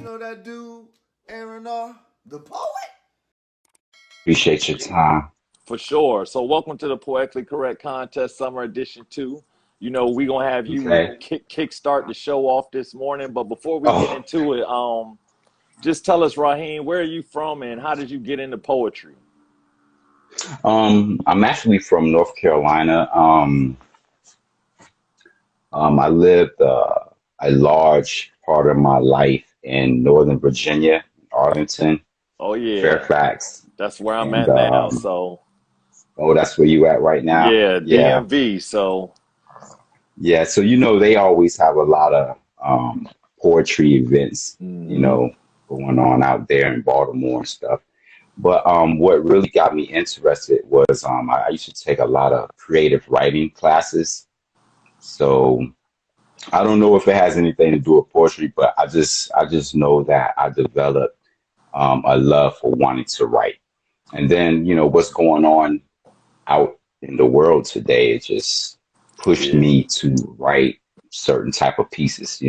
know that dude, Aaron the poet? Appreciate your time. For sure. So welcome to the Poetically Correct Contest Summer Edition 2. You know, we're gonna have you Okay. kickstart the show off this morning. But before we get Oh, into it, just tell us, Rahim, where are you from and how did you get into poetry? I'm actually from North Carolina. I lived a large part of my life in Northern Virginia, Arlington, Oh yeah, Fairfax, that's where I'm and at now. So oh, that's where you at right now. yeah, Yeah, DMV. So yeah. So they always have a lot of poetry events, mhm. going on out there in Baltimore and stuff. But what really got me interested was I used to take a lot of creative writing classes. So I don't know if it has anything to do with poetry, but I just know that I developed a love for wanting to write. And then what's going on out in the world today, it just pushed Yeah, me to write certain type of pieces.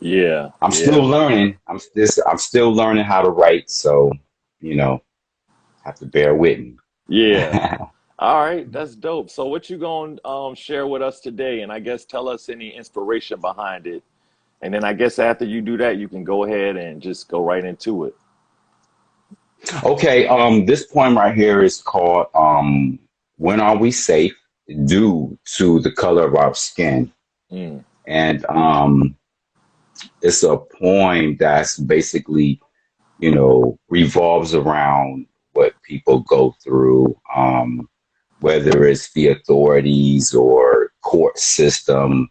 yeah, I'm still yeah, learning. I'm still learning how to write. So you know, have to bear with me. yeah. All right, that's dope. So what you gonna share with us today? And I guess tell us any inspiration behind it. And then I guess after you do that, you can go ahead and just go right into it. Okay, this poem right here is called "When Are We Safe?" Due to the color of our skin, Mm, and it's a poem that's basically revolves around what people go through, whether it's the authorities or court system,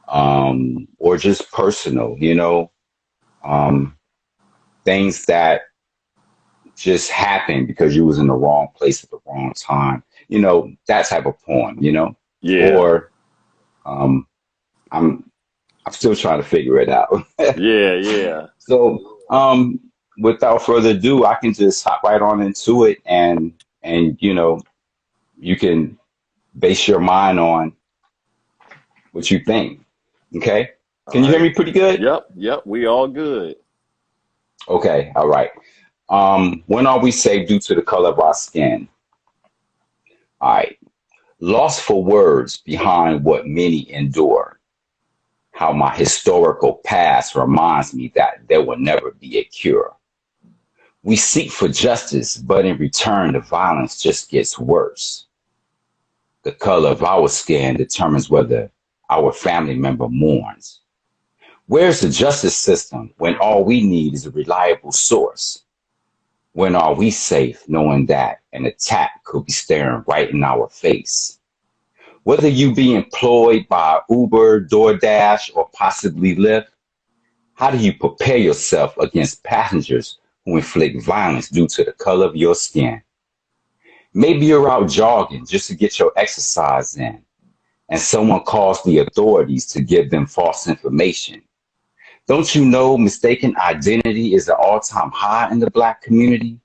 or just personal, um, things that just happened because you was in the wrong place at the wrong time. That type of poem. yeah, Or um, I'm I'm still trying to figure it out. yeah, yeah. So without further ado, I can just hop right on into it, and you can base your mind on what you think. Okay? All Can you hear right. me pretty good? Yep, yep. We all good. Okay, all right. When are we safe due to the color of our skin? All right. Lost for words behind what many endure. How my historical past reminds me that there will never be a cure. We seek for justice, but in return, the violence just gets worse. The color of our skin determines whether our family member mourns. Where's the justice system when all we need is a reliable source? When are we safe knowing that an attack could be staring right in our face? Whether you be employed by Uber, DoorDash, or possibly Lyft, how do you prepare yourself against passengers who inflict violence due to the color of your skin? Maybe you're out jogging just to get your exercise in, and someone calls the authorities to give them false information. Don't you know mistaken identity is an all-time high in the Black community?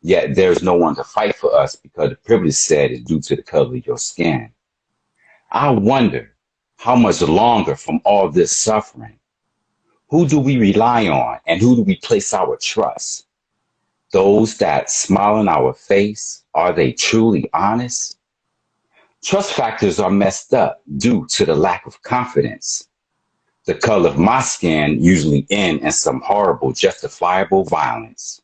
Yet there's no one to fight for us because the privilege said is due to the color of your skin. I wonder how much longer from all this suffering. Who do we rely on and who do we place our trust? Those that smile in our face, are they truly honest? Trust factors are messed up due to the lack of confidence. The color of my skin usually end in some horrible justifiable violence.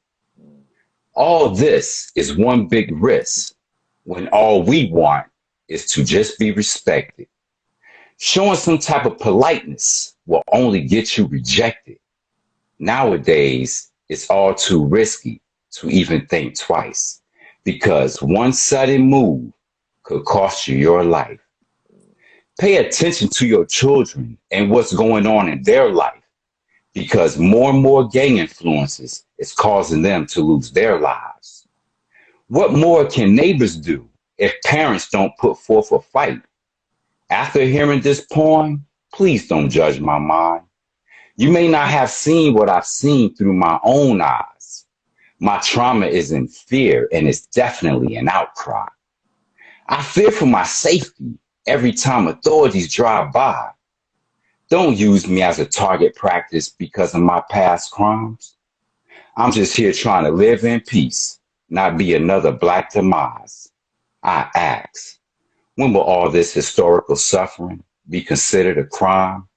All this is one big risk when all we want is to just be respected. Showing some type of politeness will only get you rejected. Nowadays, it's all too risky to even think twice because one sudden move could cost you your life. Pay attention to your children and what's going on in their life because more and more gang influences is causing them to lose their lives. What more can neighbors do if parents don't put forth a fight? After hearing this poem, please don't judge my mind. You may not have seen what I've seen through my own eyes. My trauma is in fear and it's definitely an outcry. I fear for my safety every time authorities drive by. Don't use me as a target practice because of my past crimes. I'm just here trying to live in peace, not be another black demise. I ask, when will all this historical suffering be considered a crime?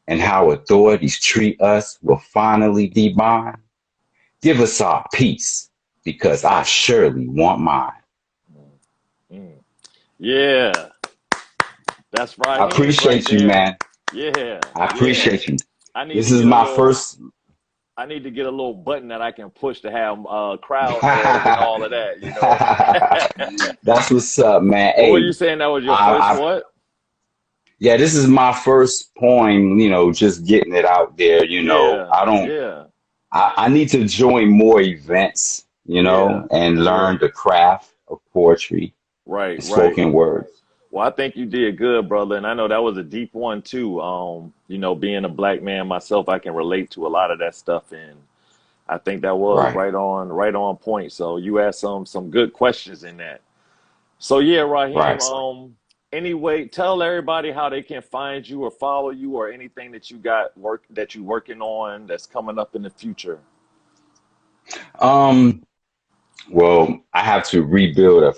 And how authorities treat us will finally be mine? Give us our peace, because I surely want mine. Mm. Yeah, that's I Rahim right appreciate you, there. man. Yeah, I yeah. appreciate you. I need This to is get a my little. first. I need to get a little button that I can push to have crowd noise and all of that. You know. That's what's up, man. What were you Hey, saying? That was your first I what? yeah, this is my first poem, just getting it out there, Yeah, I don't yeah, I need to join more events, yeah, and yeah. learn the craft of poetry Right, and right. spoken words. Well, I think you did good, brother, and I know that was a deep one too. Being a black man myself, I can relate to a lot of that stuff, and I think that was Right, right on point. So you asked some good questions in that. So yeah, Raheem. right. Anyway, tell everybody how they can find you or follow you or anything that you got that you working on that's coming up in the future. Um, well, I have to rebuild a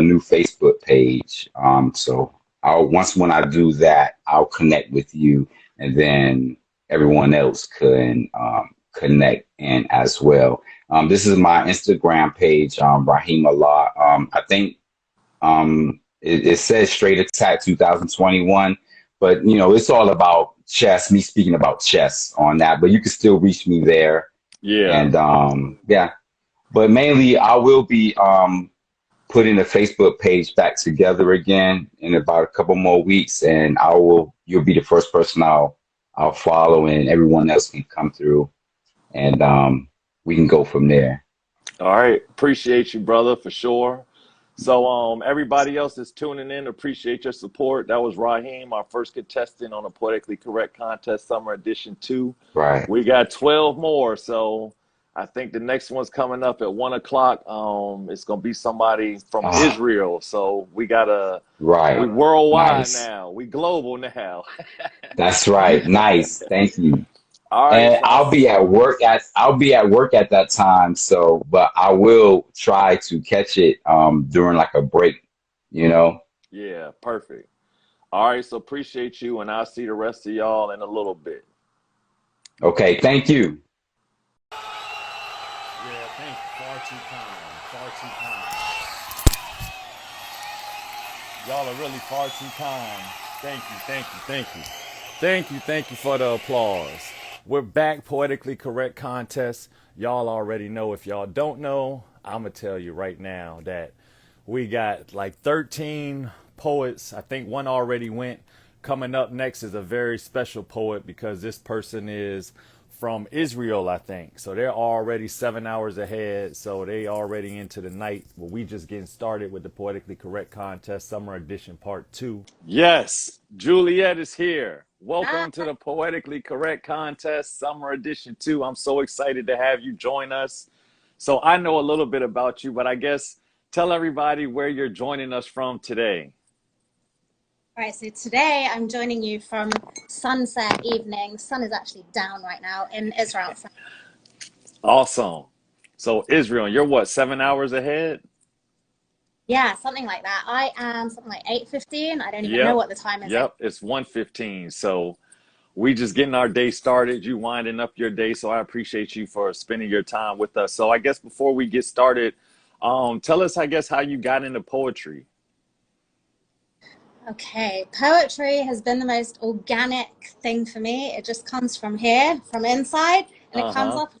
new Facebook page. So I'll once when I do that, I'll connect with you, and then everyone else can connect in as well. This is my Instagram page, Rahim Allah. I think it says Straight Attack 2021, but it's all about chess. Me speaking about chess on that, but you can still reach me there, Yeah. and yeah. But mainly, I will be putting the Facebook page back together again in about a couple more weeks, and you'll be the first person I'll follow, and everyone else can come through, and we can go from there. All right. Appreciate you, brother, for sure. So, everybody else that's tuning in, appreciate your support. That was Raheem, our first contestant on the Poetically Correct Contest Summer Edition 2. Right. We got 12 more. So I think the next one's coming up at 1 o'clock. It's gonna be somebody from Ah, Israel. So we right. worldwide Nice. now. We global now. That's right. Nice. Thank you. All right, And so I I'll be at work at that time, so but I will try to catch it during like a break, you know. yeah, perfect. All right, so appreciate you, and I'll see the rest of y'all in a little bit. Okay, thank you. Yeah, thank you. Far too kind. Far too kind. Y'all are really far too kind. Thank you, thank you, thank you. Thank you for the applause. We're back, Poetically Correct Contest. Y'all already know. If y'all don't know, I'm going to tell you right now that we got like 13 poets. I think one already went. Coming up next is a very special poet because this person is from Israel, I think. So they're already 7 hours ahead. So they already into the night. Well, we just getting started with the Poetically Correct Contest Summer Edition Part 2. Yes, Juliet is here. Welcome to the Poetically Correct Contest Summer Edition 2. I'm so excited to have you join us. So I know a little bit about you, but I guess tell everybody where you're joining us from today. All right, so today I'm joining you from sunset evening. The sun is actually down right now in Israel. Awesome. So Israel, you're what, 7 hours ahead? Yeah, something like that. I am something like 8:15. I don't even know Yep. what the time is. Yep. It's 1:15. So we just getting our day started. You winding up your day. So I appreciate you for spending your time with us. So I guess before we get started, tell us, I guess, how you got into poetry. Okay, poetry has been the most organic thing for me. It just comes from here, from inside, and it comes Uh-huh. up.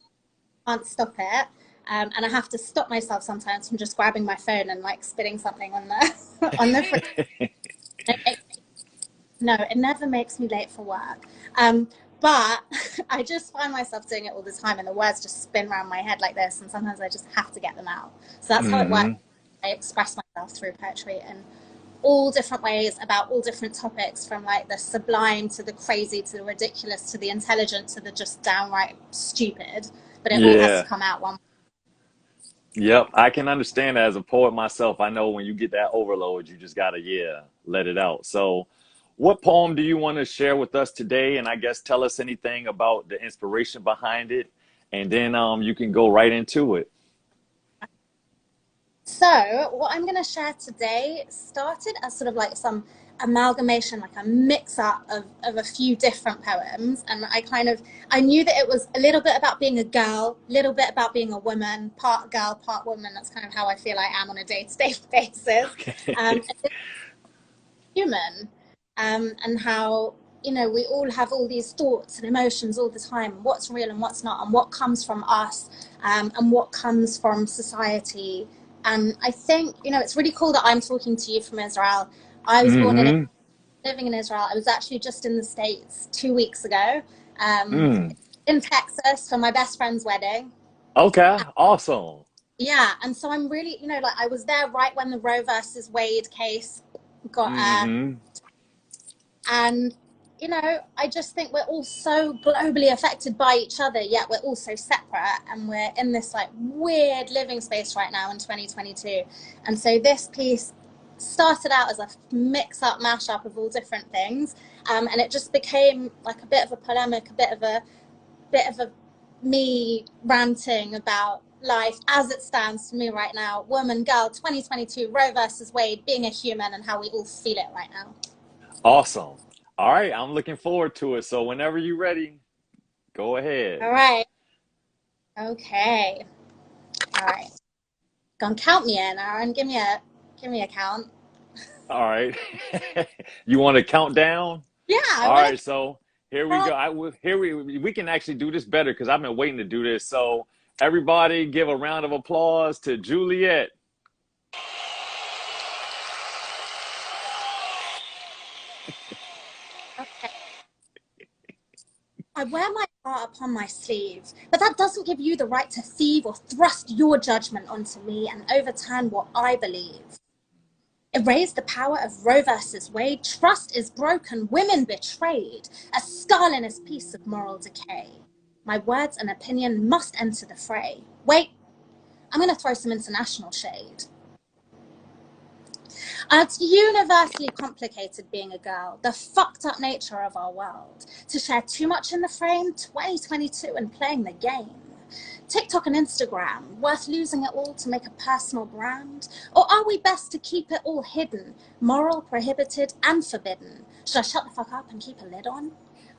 I can't stop it. And I have to stop myself sometimes from just grabbing my phone and like spitting something on the on the No, it never makes me late for work. But I just find myself doing it all the time, and the words just spin around my head like this, and sometimes I just have to get them out. So that's how it works. Mm-hmm. I express myself through poetry in all different ways about all different topics, from like the sublime to the crazy to the ridiculous to the intelligent to the just downright stupid. But it all has to Yeah. come out one. Yep. I can understand that as a poet myself. I know when you get that overload, you just gotta, yeah, let it out. So what poem do you want to share with us today? And I guess tell us anything about the inspiration behind it, and then you can go right into it. So what I'm going to share today started as sort of like some amalgamation, like a mix up of a few different poems. And I knew that it was a little bit about being a girl, a little bit about being a woman, part girl, part woman. That's kind of how I feel I am on a day-to-day basis. Okay. And human, and how, you know, we all have all these thoughts and emotions all the time, what's real and what's not, and what comes from us, and what comes from society. And I think, you know, it's really cool that I'm talking to you from Israel. I was born in, living in Israel. I was actually just in the States 2 weeks ago, in Texas for my best friend's wedding. Okay, awesome. Yeah, and so I'm really, you know, like I was there right when the Roe versus Wade case got and, you know, I just think we're all so globally affected by each other, yet we're all so separate, and we're in this like weird living space right now in 2022. And so this piece started out as a mix-up, mash-up of all different things, and it just became like a bit of a polemic, a bit of a me ranting about life as it stands for me right now, woman, girl, 2022, Roe versus Wade, being a human, and how we all feel it right now. Awesome. All right, I'm looking forward to it. So whenever you're ready, go ahead. All right. Okay. All right. Gonna count me in, Aaron. Give me a count. All right. You want to count down? Yeah. All right, so here we go. We can actually do this better because I've been waiting to do this. So everybody give a round of applause to Juliet. Okay. I wear my heart upon my sleeve, but that doesn't give you the right to thieve or thrust your judgment onto me and overturn what I believe. Erase the power of Roe versus Wade. Trust is broken, women betrayed, a scarliness piece of moral decay. My words and opinion must enter the fray. Wait, I'm going to throw some international shade. It's universally complicated being a girl, the fucked up nature of our world. To share too much in the frame, 2022 and playing the game. TikTok and Instagram, worth losing it all to make a personal brand? Or are we best to keep it all hidden, moral, prohibited and forbidden? Should I shut the fuck up and keep a lid on?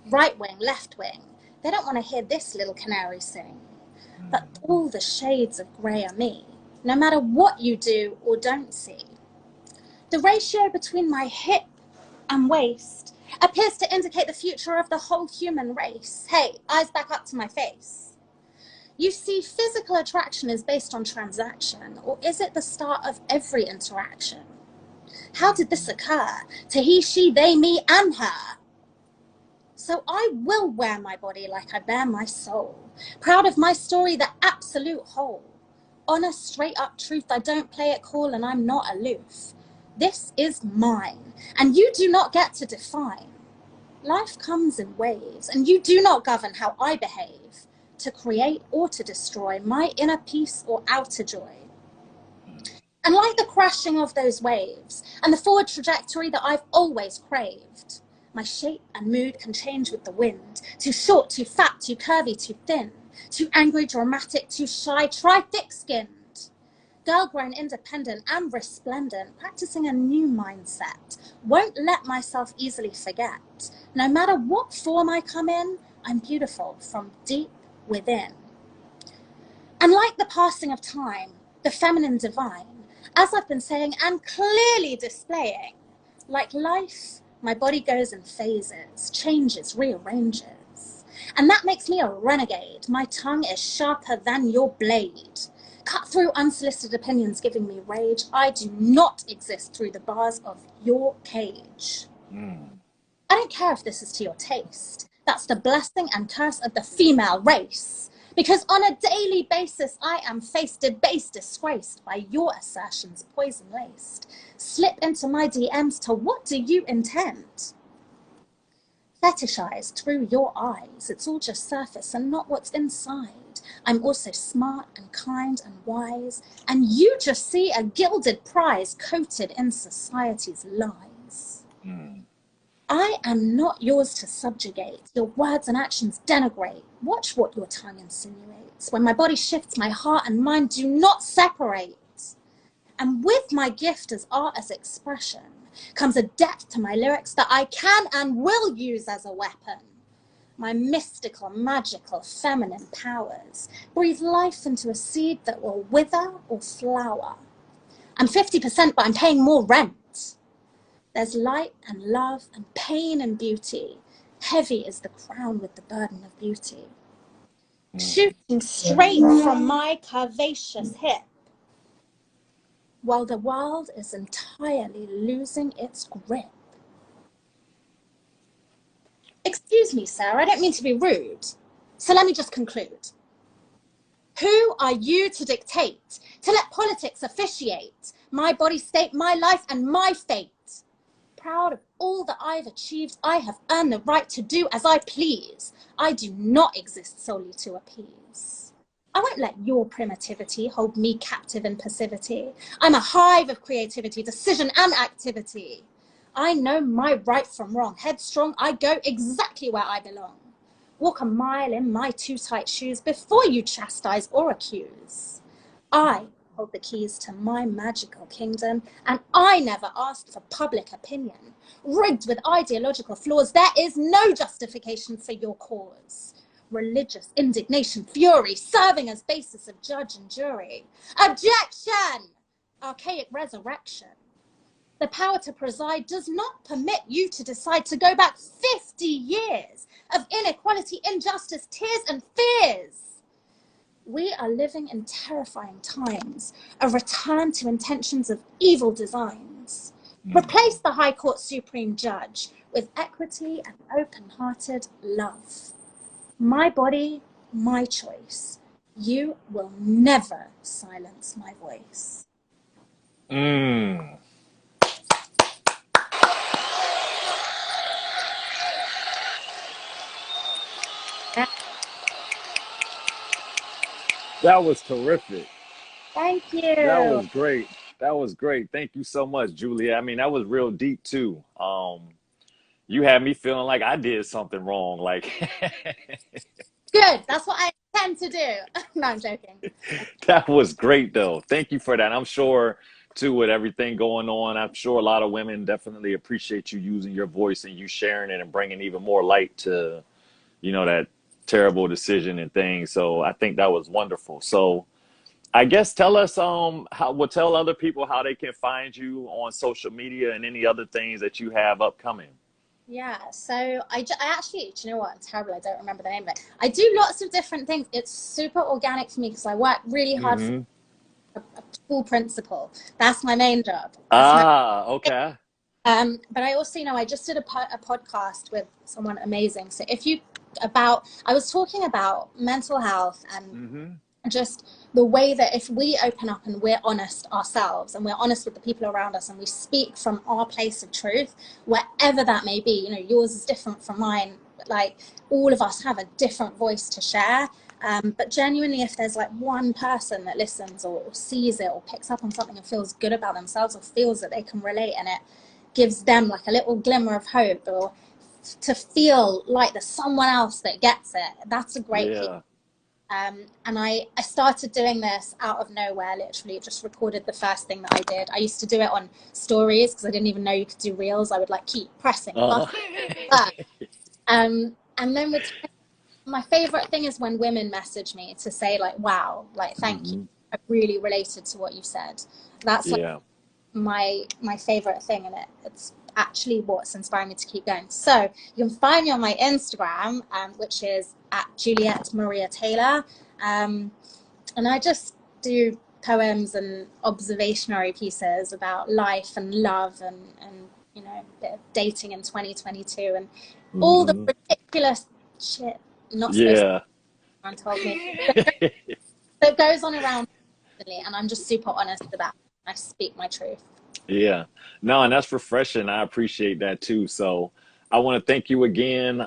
Right wing, left wing, they don't want to hear this little canary sing. But all the shades of grey are me, no matter what you do or don't see. The ratio between my hip and waist appears to indicate the future of the whole human race. Hey, eyes back up to my face. You see, physical attraction is based on transaction, or is it the start of every interaction? How did this occur? To he, she, they, me, and her. So I will wear my body like I bear my soul, proud of my story, the absolute whole. Honest, straight up truth, I don't play it cool and I'm not aloof. This is mine, and you do not get to define. Life comes in waves, and you do not govern how I behave, to create or to destroy my inner peace or outer joy. And like the crashing of those waves, and the forward trajectory that I've always craved, my shape and mood can change with the wind, too short, too fat, too curvy, too thin, too angry, dramatic, too shy, try thick-skinned. Girl-grown, independent and resplendent, practicing a new mindset. Won't let myself easily forget. No matter what form I come in, I'm beautiful from deep within. And like the passing of time, the feminine divine, as I've been saying and clearly displaying, like life, my body goes in phases, changes, rearranges. And that makes me a renegade. My tongue is sharper than your blade. Cut through unsolicited opinions giving me rage. I do not exist through the bars of your cage. I don't care if this is to your taste. That's the blessing and curse of the female race. Because on a daily basis, I am faced, debased, disgraced by your assertions, poison-laced. Slip into my DMs to what do you intend? Fetishized through your eyes. It's all just surface and not what's inside. I'm also smart and kind and wise, and you just see a gilded prize coated in society's lies. I am not yours to subjugate. Your words and actions denigrate. Watch what your tongue insinuates. When my body shifts, my heart and mind do not separate. And with my gift as art as expression comes a depth to my lyrics that I can and will use as a weapon. My mystical, magical, feminine powers breathe life into a seed that will wither or flower. I'm 50%, but I'm paying more rent. There's light and love and pain and beauty. Heavy is the crown with the burden of beauty. Shooting straight from my curvaceous hip, while the world is entirely losing its grip. Excuse me, sir, I don't mean to be rude. So let me just conclude. Who are you to dictate, to let politics officiate my body state, my life, and my fate? Proud of all that I've achieved, I have earned the right to do as I please. I do not exist solely to appease. I won't let your primitivity hold me captive in passivity. I'm a hive of creativity, decision, and activity. I know my right from wrong. Headstrong, I go exactly where I belong. Walk a mile in my too tight shoes before you chastise or accuse. I hold the keys to my magical kingdom, and I never asked for public opinion. Rigged with ideological flaws, there is no justification for your cause. Religious indignation, fury, serving as basis of judge and jury. Objection! Archaic resurrection. The power to preside does not permit you to decide to go back 50 years of inequality, injustice, tears, and fears. We are living in terrifying times, a return to intentions of evil designs. Replace the High Court Supreme Judge with equity and open-hearted love. My body, my choice. You will never silence my voice. That was terrific. Thank you. That was great. That was great. Thank you so much, Julia. I mean, that was real deep too. You had me feeling like I did something wrong. Like Good. That's what I intend to do. No, I'm joking. that was great though. Thank you for that. I'm sure too, with everything going on, I'm sure a lot of women definitely appreciate you using your voice and you sharing it and bringing even more light to, that terrible decision and things. So I think that was wonderful. So I guess tell us tell other people how they can find you on social media and any other things that you have upcoming. Yeah, so I actually, do you know what? I'm terrible. I don't remember the name of it. I do lots of different things. It's super organic for me because I work really hard for a full principal. That's my main job. Okay. But I also, I just did a podcast with someone amazing. So I was talking about mental health and just the way that if we open up and we're honest ourselves and we're honest with the people around us and we speak from our place of truth, wherever that may be, yours is different from mine, like all of us have a different voice to share. But genuinely, if there's like one person that listens or sees it or picks up on something and feels good about themselves or feels that they can relate and it gives them like a little glimmer of hope or to feel like there's someone else that gets it, that's a great feeling. And I started doing this out of nowhere, literally just recorded the first thing that I did. I used to do it on stories because I didn't even know you could do reels. I would like keep pressing buttons. And then my favorite thing is when women message me to say like, wow, like, thank you. I really related to what you said. That's like my favorite thing. And it's actually what's inspiring me to keep going. So you can find me on my Instagram, which is at Juliet Maria Taylor. And I just do poems and observationary pieces about life and love and a bit of dating in 2022 and all the ridiculous shit not supposed to be told me. That goes on around me, and I'm just super honest about it. I speak my truth. Yeah. No, and that's refreshing. I appreciate that too. So I want to thank you again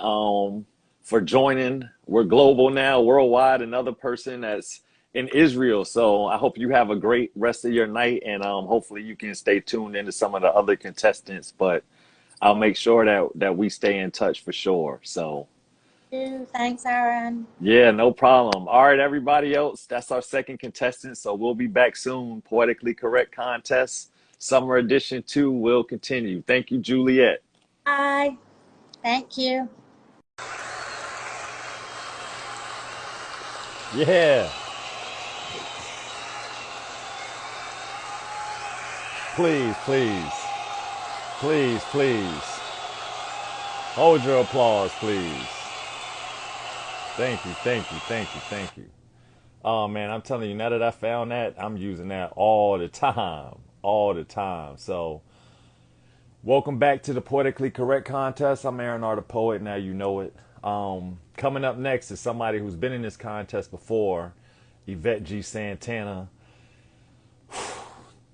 for joining. We're global now, worldwide, another person that's in Israel. So I hope you have a great rest of your night and hopefully you can stay tuned into some of the other contestants. But I'll make sure that we stay in touch for sure. So Thanks, Aaron. yeah, no problem. All right, everybody else, that's our second contestant. So we'll be back soon. Poetically Correct Contest, Summer Edition 2 will continue. Thank you, Juliet. Bye. Thank you. Yeah. Please, please, please, please. Hold your applause, please. Thank you, thank you, thank you, thank you. Oh man, I'm telling you, now that I found that, I'm using that all the time. All the time. So welcome back to the Poetically Correct Contest. I'm Aaron R. the Poet, now you know it. Coming up next is somebody who's been in this contest before, Yvette G. Santana.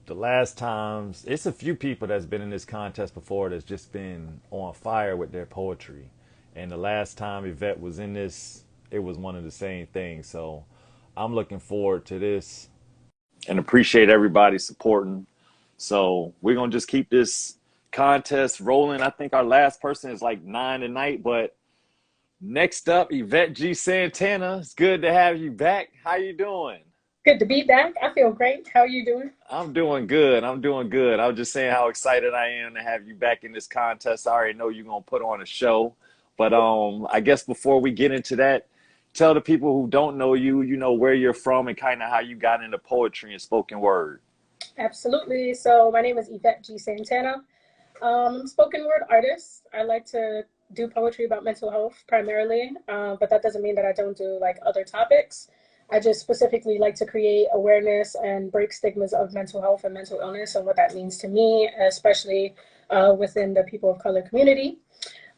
The last times, it's a few people that's been in this contest before that's just been on fire with their poetry. And the last time Yvette was in this, it was one of the same things. So I'm looking forward to this and appreciate everybody supporting. So we're going to just keep this contest rolling. I think our last person is like 9 tonight, but next up, Yvette G. Santana. It's good to have you back. How you doing? Good to be back. I feel great. How are you doing? I'm doing good. I'm doing good. I was just saying how excited I am to have you back in this contest. I already know you're going to put on a show. But I guess before we get into that, tell the people who don't know you, you know, where you're from and kind of how you got into poetry and spoken word. Absolutely. So my name is Yvette G. Santana. Spoken word artist. I like to do poetry about mental health primarily, but that doesn't mean that I don't do like other topics. I just specifically like to create awareness and break stigmas of mental health and mental illness and what that means to me, especially within the people of color community.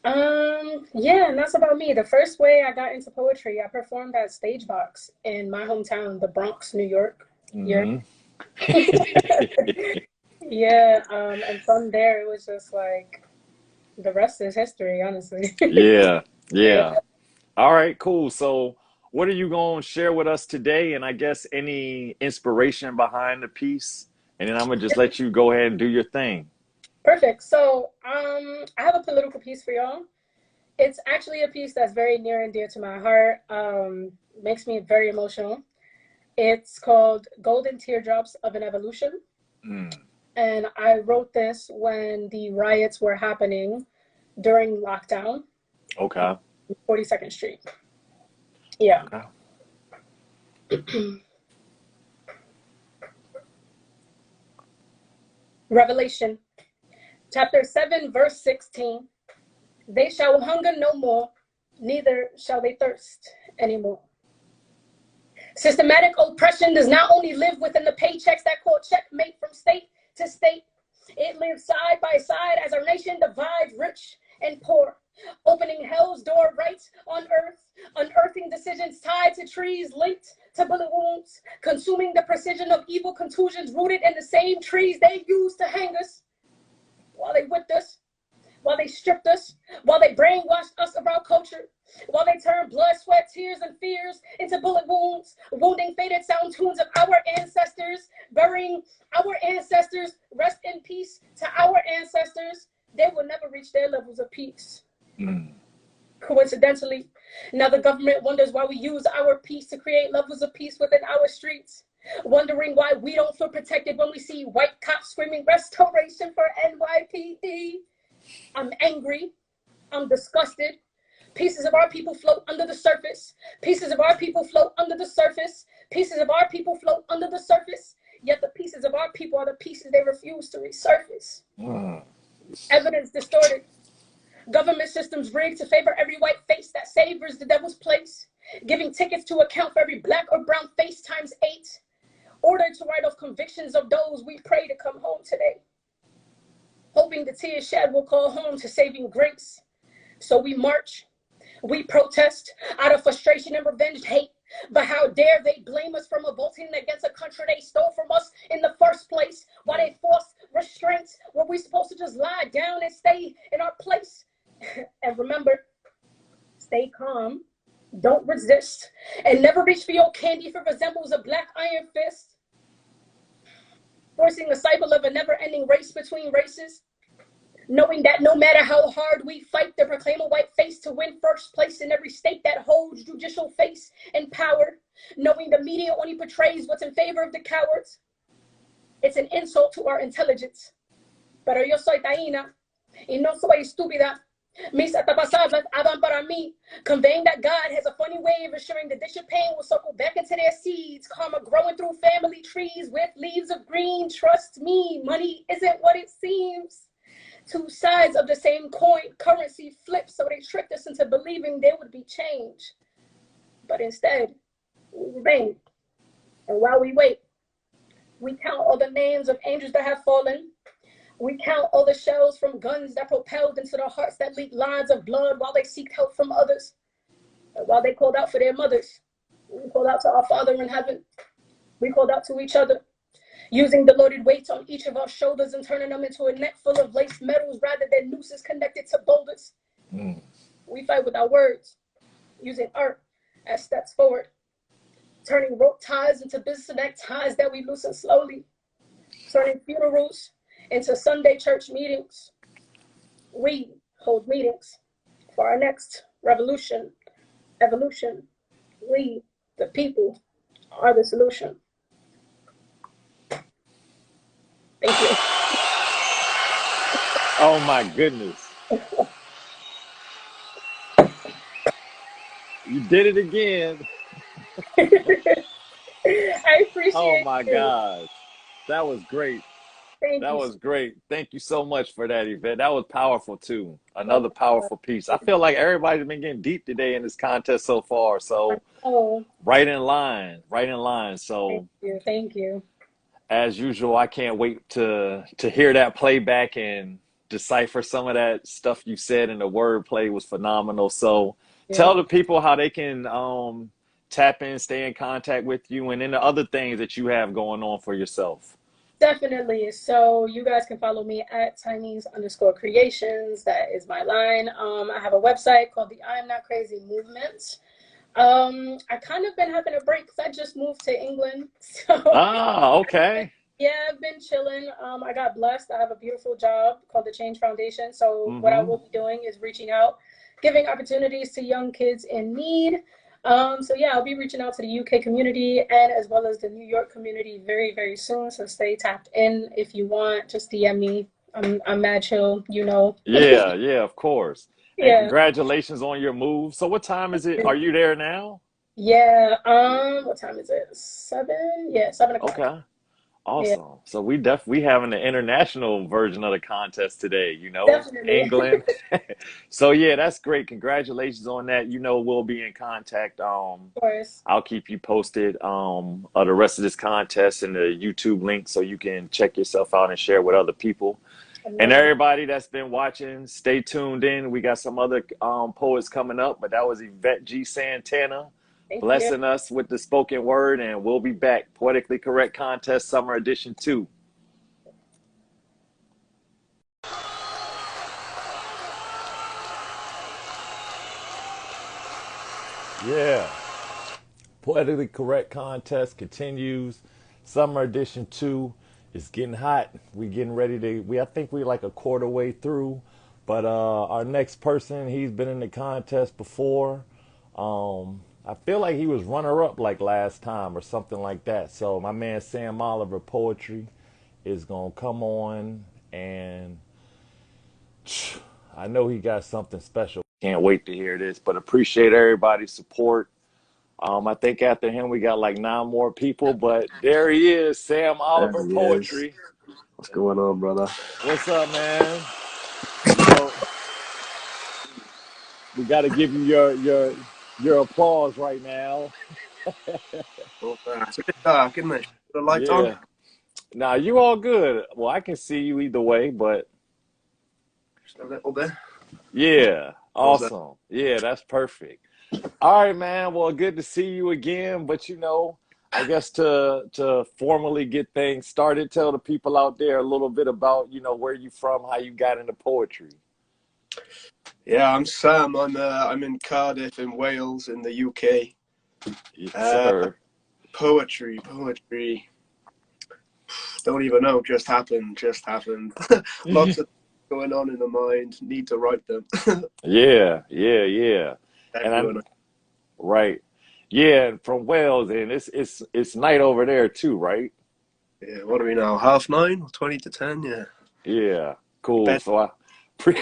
Yeah, and that's about me. The first way I got into poetry, I performed at Stagebox in my hometown, the Bronx, New York. Mm-hmm. Yeah, and from there it was just like the rest is history, honestly. Yeah. All right, cool. So what are you going to share with us today? And I guess any inspiration behind the piece? And then I'm going to just let you go ahead and do your thing. Perfect. So I have a political piece for y'all. It's actually a piece that's very near and dear to my heart. Makes me very emotional. It's called Golden Teardrops of an Evolution. And I wrote this when the riots were happening during lockdown. Okay. 42nd Street. Yeah. Okay. Revelation, chapter 7, verse 16. They shall hunger no more, neither shall they thirst anymore. Systematic oppression does not only live within the paychecks that call checkmate from state to state. It lives side by side as our nation divides rich and poor, opening hell's door right on earth, unearthing decisions tied to trees linked to bullet wounds, consuming the precision of evil contusions rooted in the same trees they used to hang us, while they whipped us, while they stripped us, while they brainwashed us of our culture, while they turned blood, sweat, tears, and fears into bullet wounds, wounding faded sound tunes of our ancestors, burying our ancestors. Rest in peace to our ancestors. They will never reach their levels of peace. Coincidentally, now the government wonders why we use our peace to create levels of peace within our streets, wondering why we don't feel protected when we see white cops screaming restoration for NYPD. I'm angry. I'm disgusted. Pieces of our people float under the surface. Pieces of our people float under the surface. Pieces of our people float under the surface. Yet the pieces of our people are the pieces they refuse to resurface. Evidence distorted. Government systems rigged to favor every white face that savors the devil's place. Giving tickets to account for every black or brown face times 8. Ordered to write off convictions of those we pray to come home today. Hoping the tears shed will call home to saving grace. So we march. We protest out of frustration and revenge hate. But how dare they blame us for revolting against a country they stole from us in the first place? Why they forced restraints? Were we supposed to just lie down and stay in our place? And remember, stay calm, don't resist, and never reach for your candy if it resembles a black iron fist. Forcing a cycle of a never-ending race between races. Knowing that no matter how hard we fight to proclaim a white face to win first place in every state that holds judicial face and power, knowing the media only portrays what's in favor of the cowards, it's an insult to our intelligence. Pero yo soy taína y no soy estúpida. Mis antepasados hablan para mí, conveying that God has a funny way of assuring the dish of pain will circle back into their seeds, karma growing through family trees with leaves of green. Trust me, money isn't what it seems. Two sides of the same coin, currency flips, so they tricked us into believing there would be change. But instead, we remain. And while we wait, we count all the names of angels that have fallen. We count all the shells from guns that propelled into the hearts that leaked lines of blood while they seeked help from others. And while they called out for their mothers, we called out to our Father in heaven. We called out to each other, using the loaded weights on each of our shoulders and turning them into a net full of laced metals rather than nooses connected to boulders. We fight with our words, using art as steps forward, turning rope ties into business ties that we loosen slowly, turning funerals into Sunday church meetings. We hold meetings for our next revolution, evolution. We, the people, are the solution. Thank you. Oh my goodness. You did it again. I appreciate Oh my you. gosh. That was great. Thank That you. was great. Thank you so much for that, Yvette. That was powerful too. Another powerful piece. I feel like everybody's been getting deep today in this contest so far. So Oh, right in line, right in line. So thank you. as usual, I can't wait to hear that playback and decipher some of that stuff you said, and the wordplay was phenomenal. So tell the people how they can tap in, stay in contact with you, and then the other things that you have going on for yourself. Definitely. So you guys can follow me at Chinese_creations. That is my line. I have a website called the I'm Not Crazy Movement. I kind of been having a break because I just moved to England. So Okay. yeah, I've been chilling. I got blessed. I have a beautiful job called the Change Foundation. So what I will be doing is reaching out, giving opportunities to young kids in need. So yeah, I'll be reaching out to the UK community and as well as the New York community very, very soon. So stay tapped in. If you want, just DM me. I'm mad chill, you know. Yeah, of course. And Yeah. congratulations on your move. So what time is it? Are you there now? Yeah. What time is it? 7? Yeah, 7 o'clock. Okay. Awesome. Yeah. So we having the international version of the contest today, you know, Definitely. England. So yeah, that's great. Congratulations on that. You know, we'll be in contact. Of course. I'll keep you posted of the rest of this contest and the YouTube link so you can check yourself out and share with other people. And everybody that's been watching, stay tuned in. We got some other poets coming up, but that was Yvette G. Santana blessing us with the spoken word, and we'll be back. Poetically Correct Contest Summer Edition 2. Yeah. Poetically Correct Contest continues. Summer Edition 2 is getting hot. We getting ready to, I think we're like a quarter way through. But our next person, he's been in the contest before. I feel like he was runner-up like last time or something like that. So my man Sam Oliver Poetry is going to come on, and I know he got something special. Can't wait to hear this, but appreciate everybody's support. I think after him we got like 9 more people, but there he is, Sam Oliver Poetry. What's going on, brother? What's up, man? You know, we got to give you your applause right now. It's a bit dark, isn't it? The lights on? Nah, you all good. Well, I can see you either way, but just a little bit. Yeah, awesome. Yeah, that's perfect. All right, man. Well, good to see you again. But you know, I guess to formally get things started, tell the people out there a little bit about, you know, where you from, how you got into poetry. Yeah, I'm Sam. I'm in Cardiff in Wales in the UK. Yes, sir. Poetry. Don't even know. Just happened. Lots of going on in the mind, need to write them. Yeah, yeah, yeah. And I Everyone. right. Yeah, and from Wales, and it's night over there too, right? Yeah, what are we now? 9:30 or 20 to 10? Yeah. Yeah, cool. Bed. So pre-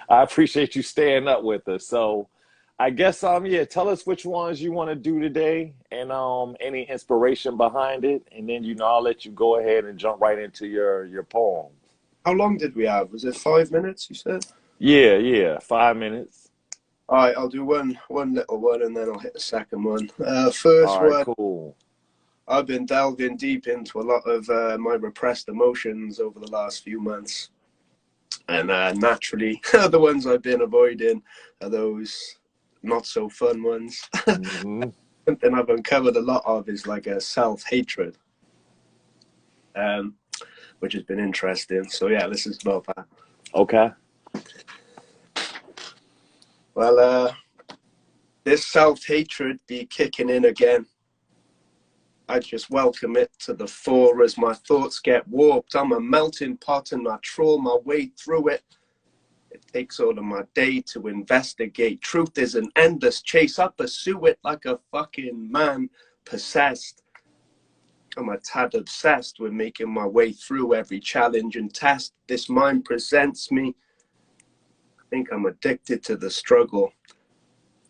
I appreciate you staying up with us. So I guess yeah, tell us which ones you want to do today and any inspiration behind it, and then I'll let you go ahead and jump right into your poem. How long did we have? Was it 5 minutes, you said? Yeah, yeah, 5 minutes. All right, I'll do one little one and then I'll hit the second one. First All right, one, cool. I've been delving deep into a lot of my repressed emotions over the last few months. And naturally, the ones I've been avoiding are those not so fun ones. Mm-hmm. Something I've uncovered a lot of is like a self-hatred, which has been interesting. So yeah, this is about that. Okay. Well, this self-hatred be kicking in again. I just welcome it to the fore as my thoughts get warped. I'm a melting pot and I trawl my way through it. It takes all of my day to investigate. Truth is an endless chase. I pursue it like a fucking man possessed. I'm a tad obsessed with making my way through every challenge and test this mind presents me. I think I'm addicted to the struggle.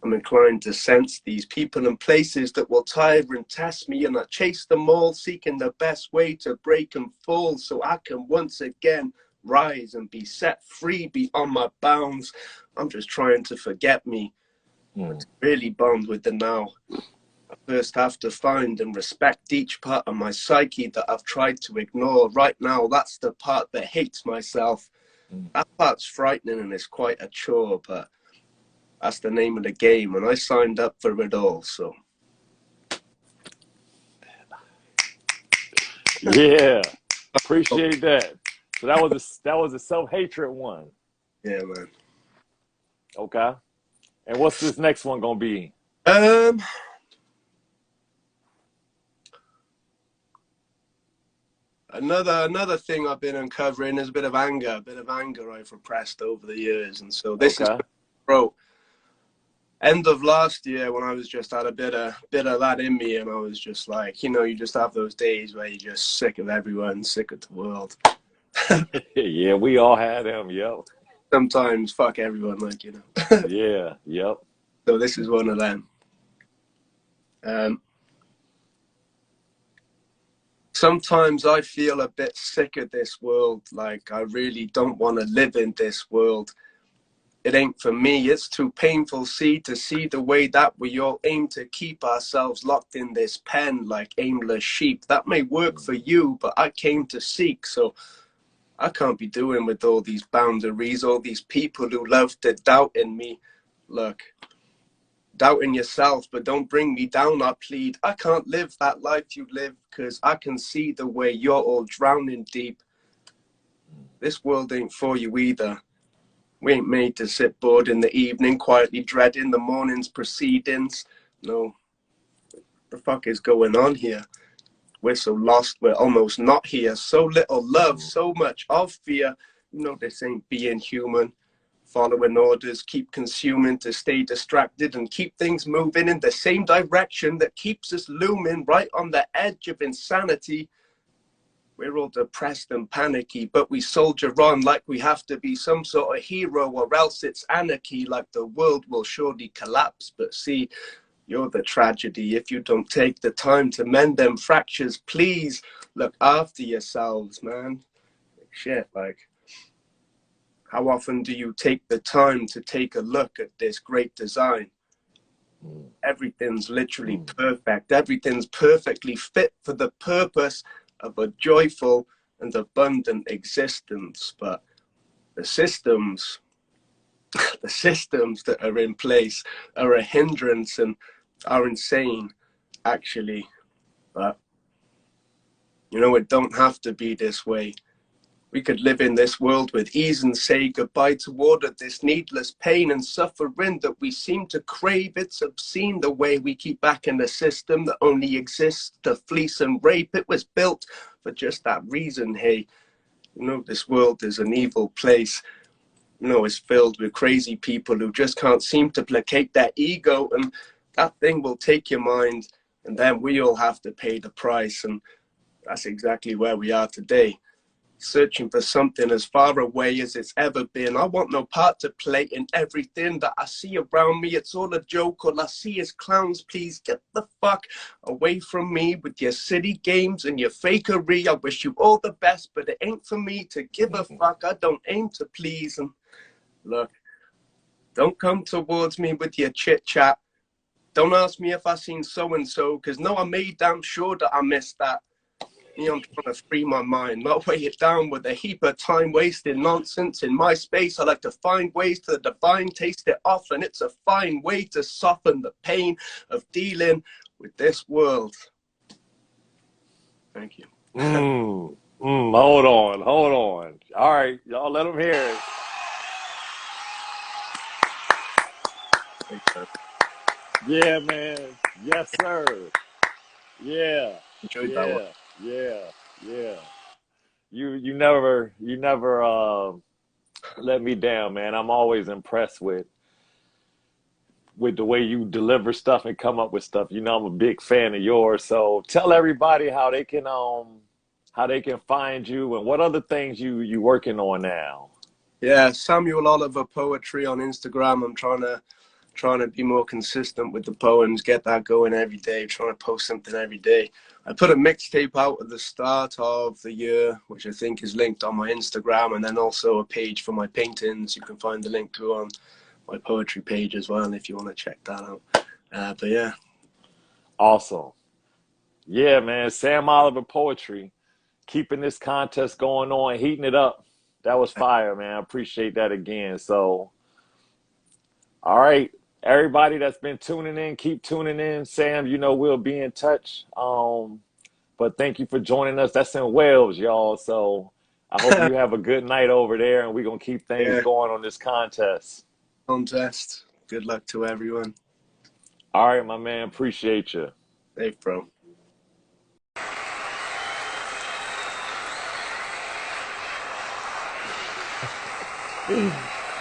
I'm inclined to sense these people and places that will tire and test me, and I chase them all, seeking the best way to break and fall so I can once again rise and be set free beyond my bounds. I'm just trying to forget me. I'm really bound with the now. I first have to find and respect each part of my psyche that I've tried to ignore. Right now, that's the part that hates myself. That part's frightening and it's quite a chore, but that's the name of the game, and I signed up for it all, so. Yeah, appreciate that. So that was a self-hatred one. Yeah, man. Okay. And what's this next one gonna be? Another thing I've been uncovering is a bit of anger I've repressed over the years, and so this is bro. End of last year when I was just had a bit of that in me, and I was just like, you just have those days where you're just sick of everyone, sick of the world. Yeah, we all had them. Yep. Sometimes fuck everyone, like Yeah. Yep. So this is one of them. Sometimes I feel a bit sick of this world. Like I really don't want to live in this world. It ain't for me, it's too painful to see the way that we all aim to keep ourselves locked in this pen like aimless sheep. That may work for you, but I came to seek, so I can't be doing with all these boundaries, all these people who love to doubt in me. Look, doubt in yourself, but don't bring me down, I plead. I can't live that life you live, cause I can see the way you're all drowning deep. This world ain't for you either. We ain't made to sit bored in the evening, quietly dreading the morning's proceedings. No, the fuck is going on here? We're so lost, we're almost not here. So little love, so much of fear. This ain't being human. Following orders, keep consuming to stay distracted and keep things moving in the same direction that keeps us looming right on the edge of insanity. We're all depressed and panicky, but we soldier on like we have to be some sort of hero, or else it's anarchy, like the world will surely collapse. But see, you're the tragedy if you don't take the time to mend them fractures. Please look after yourselves, man. Shit, like, how often do you take the time to take a look at this great design? Everything's literally perfect. Everything's perfectly fit for the purpose of a joyful and abundant existence, but the systems that are in place are a hindrance and are insane, actually. But it don't have to be this way. We could live in this world with ease and say goodbye to all of this needless pain and suffering that we seem to crave. It's obscene the way we keep back in a system that only exists to fleece and rape. It was built for just that reason, hey. You know, this world is an evil place. You know, it's filled with crazy people who just can't seem to placate their ego, and that thing will take your mind, and then we all have to pay the price. And that's exactly where we are today, searching for something as far away as it's ever been. I want no part to play in everything that I see around me. It's all a joke. All I see is clowns. Please get the fuck away from me with your city games and your fakery. I wish you all the best, but it ain't for me to give a fuck. I don't aim to please. And look, don't come towards me with your chit chat. Don't ask me if I seen so-and-so, because no, I made damn sure that I missed that. Me, I'm trying to free my mind, not weigh it down with a heap of time wasted nonsense. In my space, I like to find ways to the divine, taste it off, and it's a fine way to soften the pain of dealing with this world. Thank you. Hold on. All right, y'all let them hear it. Yeah, man. Yes, sir. Yeah. Enjoyed that one. Yeah. You never let me down, man. I'm always impressed with the way you deliver stuff and come up with stuff. You know, I'm a big fan of yours. So tell everybody how they can find you and what other things you working on now. Yeah, Samuel Oliver Poetry on Instagram. I'm trying to be more consistent with the poems, get that going every day, trying to post something every day. I put a mixtape out at the start of the year, which I think is linked on my Instagram, and then also a page for my paintings. You can find the link to on my poetry page as well if you want to check that out. But yeah. Awesome. Yeah, man. Sam Oliver Poetry, keeping this contest going on, heating it up. That was fire, man. I appreciate that again. So, all right, everybody that's been tuning in, keep tuning in. Sam, you know we'll be in touch. But thank you for joining us. That's in Wales, y'all. So I hope you have a good night over there, and we're going to keep things going on this contest. Contest. Good luck to everyone. All right, my man. Appreciate you. Safe, bro.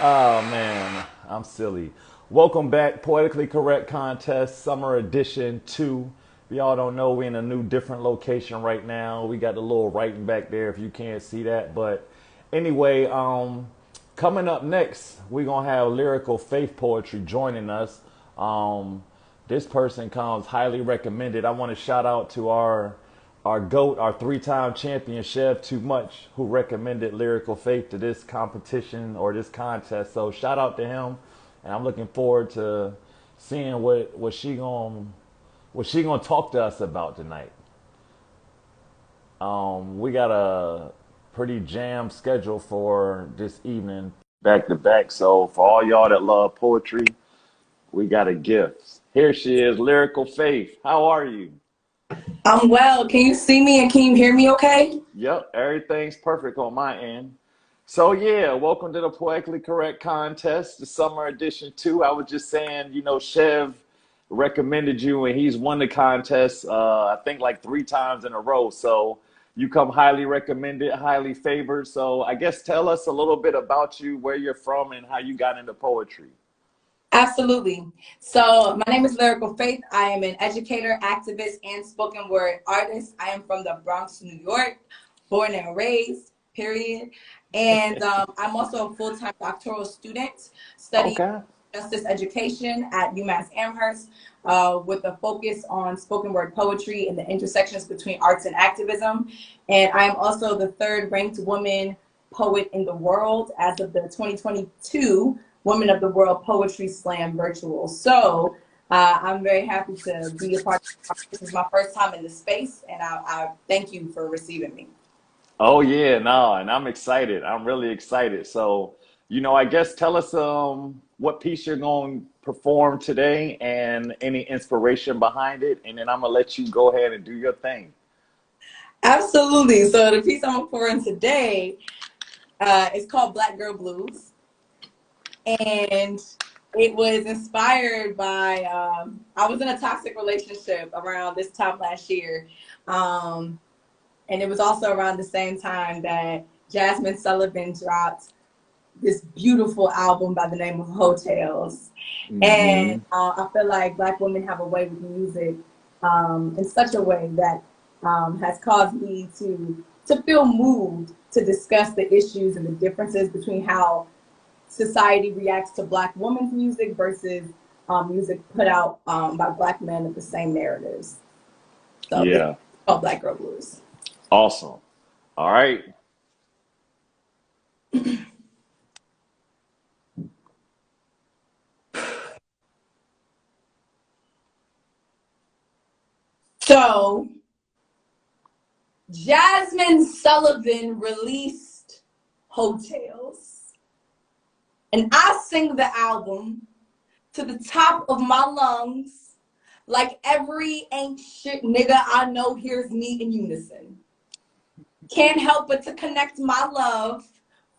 Oh man, I'm silly. Welcome back, Poetically Correct Contest, Summer Edition 2. If y'all don't know, we're in a new different location right now. We got the little writing back there if you can't see that. But anyway, coming up next, we're gonna have Lyricalfaith Poetry joining us. This person comes highly recommended. I want to shout out to our GOAT, our 3-time champion, Chev Too Much, who recommended Lyricalfaith to this competition or this contest. So shout out to him, and I'm looking forward to seeing what she gonna talk to us about tonight. We got a pretty jammed schedule for this evening, back to back. So for all y'all that love poetry, we got a gift. Here she is, Lyricalfaith. How are you? I'm well. Can you see me and can you hear me okay? Yep, everything's perfect on my end. So yeah, welcome to the Poetically Correct Contest, the Summer Edition 2. I was just saying, you know, Chev recommended you and he's won the contest, I think like 3 times in a row. So you come highly recommended, highly favored. So I guess tell us a little bit about you, where you're from and how you got into poetry. Absolutely. So my name is Lyricalfaith. I am an educator, activist, and spoken word artist. I am from the Bronx, New York, born and raised, period. And I'm also a full-time doctoral student studying justice education at UMass Amherst with a focus on spoken word poetry and the intersections between arts and activism. And I am also the 3rd ranked woman poet in the world as of the 2022 Women of the World Poetry Slam Virtual. So I'm very happy to be a part of this. This is my first time in the space, and I thank you for receiving me. Oh yeah, no, and I'm excited. I'm really excited. So, you know, I guess tell us what piece you're going to perform today and any inspiration behind it, and then I'm gonna let you go ahead and do your thing. Absolutely. So the piece I'm performing today is called Black Girl Blues. And it was inspired by, I was in a toxic relationship around this time last year. And it was also around the same time that Jasmine Sullivan dropped this beautiful album by the name of Hotels. And I feel like Black women have a way with music in such a way that has caused me to feel moved to discuss the issues and the differences between how society reacts to Black women's music versus music put out by Black men of the same narratives. So Yeah. it's called Black Girl Blues. Awesome. All right. So Jasmine Sullivan released Hotels, and I sing the album to the top of my lungs like every ain't shit nigga I know hears me in unison. Can't help but to connect my love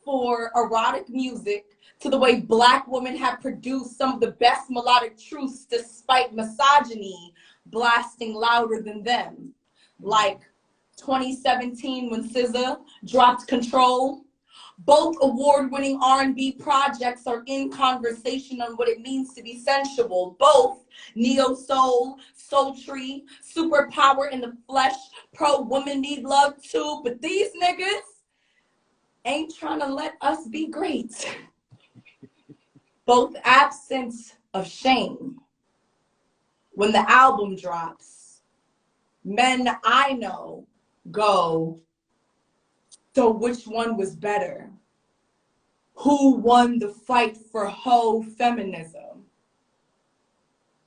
for erotic music to the way Black women have produced some of the best melodic truths despite misogyny blasting louder than them. Like 2017 when SZA dropped Control. Both award-winning R&B projects are in conversation on what it means to be sensual. Both neo-soul, sultry, superpower in the flesh, pro-women need love too. But these niggas ain't trying to let us be great. Both absence of shame. When the album drops, men I know go, so which one was better? Who won the fight for hoe feminism?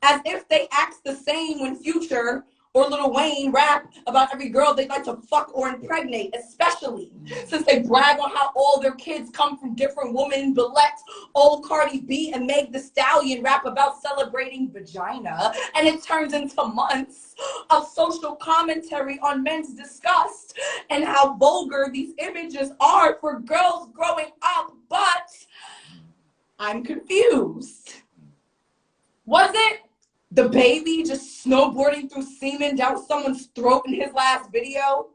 As if they act the same when Future or Lil Wayne rap about every girl they'd like to fuck or impregnate, especially since they brag on how all their kids come from different women, but let old Cardi B and Meg Thee Stallion rap about celebrating vagina, and it turns into months of social commentary on men's disgust and how vulgar these images are for girls growing up. But I'm confused. Was it the baby just snowboarding through semen down someone's throat in his last video?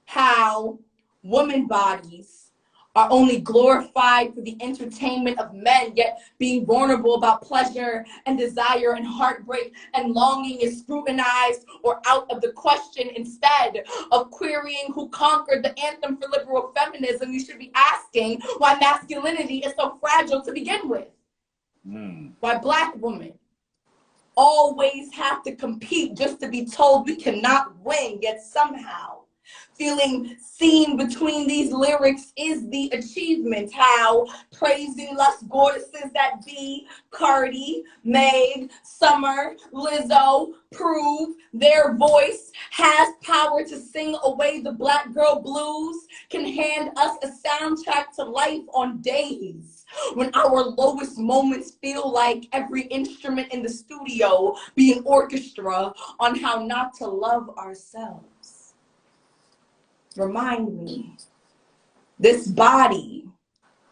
How women bodies are only glorified for the entertainment of men, yet being vulnerable about pleasure and desire and heartbreak and longing is scrutinized or out of the question. Instead of querying who conquered the anthem for liberal feminism, you should be asking why masculinity is so fragile to begin with. Why Black women always have to compete just to be told we cannot win, yet somehow feeling seen between these lyrics is the achievement. How praising lust goddesses that be Cardi, Meg, Summer, Lizzo prove their voice has power to sing away the Black girl blues, can hand us a soundtrack to life on days when our lowest moments feel like every instrument in the studio be an orchestra on how not to love ourselves. Remind me, this body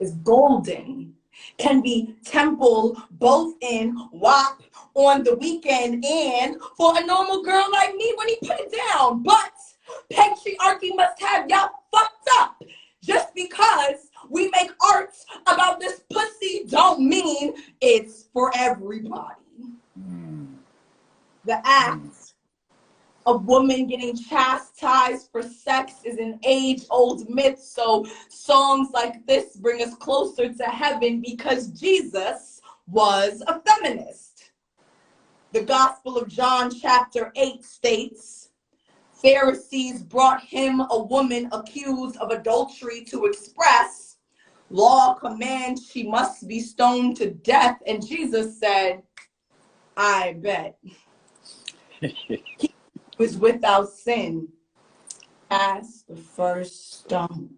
is golden, can be temple both in WAP on the weekend and for a normal girl like me when he put it down. But patriarchy must have y'all fucked up. Just because we make art about this pussy don't mean it's for everybody. The act of women getting chastised for sex is an age-old myth, so songs like this bring us closer to heaven because Jesus was a feminist. The Gospel of John chapter 8 states, Pharisees brought him a woman accused of adultery to express, law commands she must be stoned to death, and Jesus said, I bet. He was without sin, cast the first stone.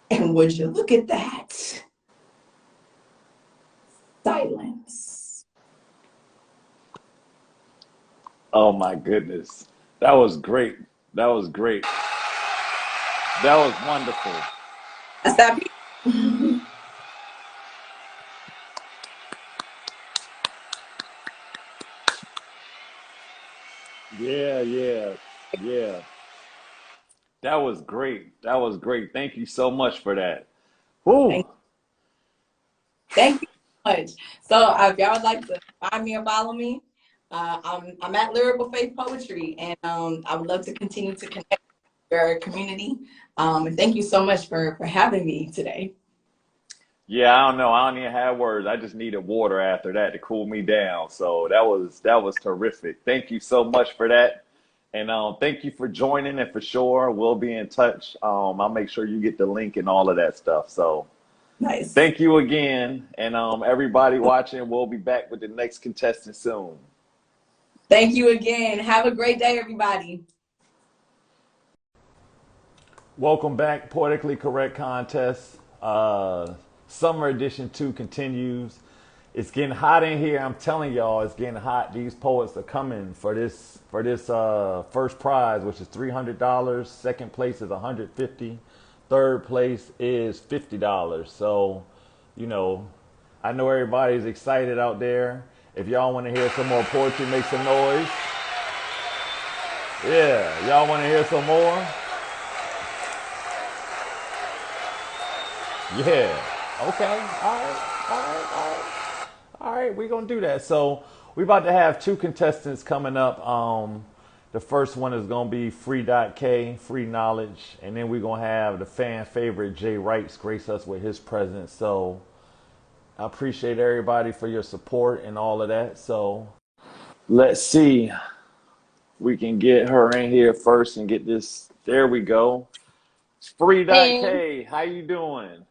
And would you look at that? Silence. Oh my goodness. That was great. That was great. That was wonderful. That's that. Yeah, yeah, yeah. That was great. That was great. Thank you so much for that. Woo. Thank you so much. So if y'all would like to find me or follow me, I'm at Lyrical Faith Poetry, and I would love to continue to connect with your community. And thank you so much for having me today. Yeah, I don't know. I don't even have words. I just needed water after that to cool me down. So that was terrific. Thank you so much for that. And thank you for joining. And for sure, we'll be in touch. I'll make sure you get the link and all of that stuff. So Nice. thank you again. And everybody watching, we'll be back with the next contestant soon. Thank you again. Have a great day, everybody. Welcome back, Poetically Correct Contest. Summer edition 2 continues. It's getting hot in here. I'm telling y'all, it's getting hot. These poets are coming for this first prize, which is $300. Second place is $150. Third place is $50. So, you know, I know everybody's excited out there. If y'all want to hear some more poetry, make some noise. Yeah, y'all want to hear some more? Yeah. Okay. All right. We're gonna do that. So we're about to have 2 contestants coming up. The first one is gonna be Free.K, Free Knowledge, and then we're gonna have the fan favorite Writez grace us with his presence. So I appreciate everybody for your support and all of that. So Let's see. We can get her in here first and get this. There we go. Hey, Free.K, how you doing?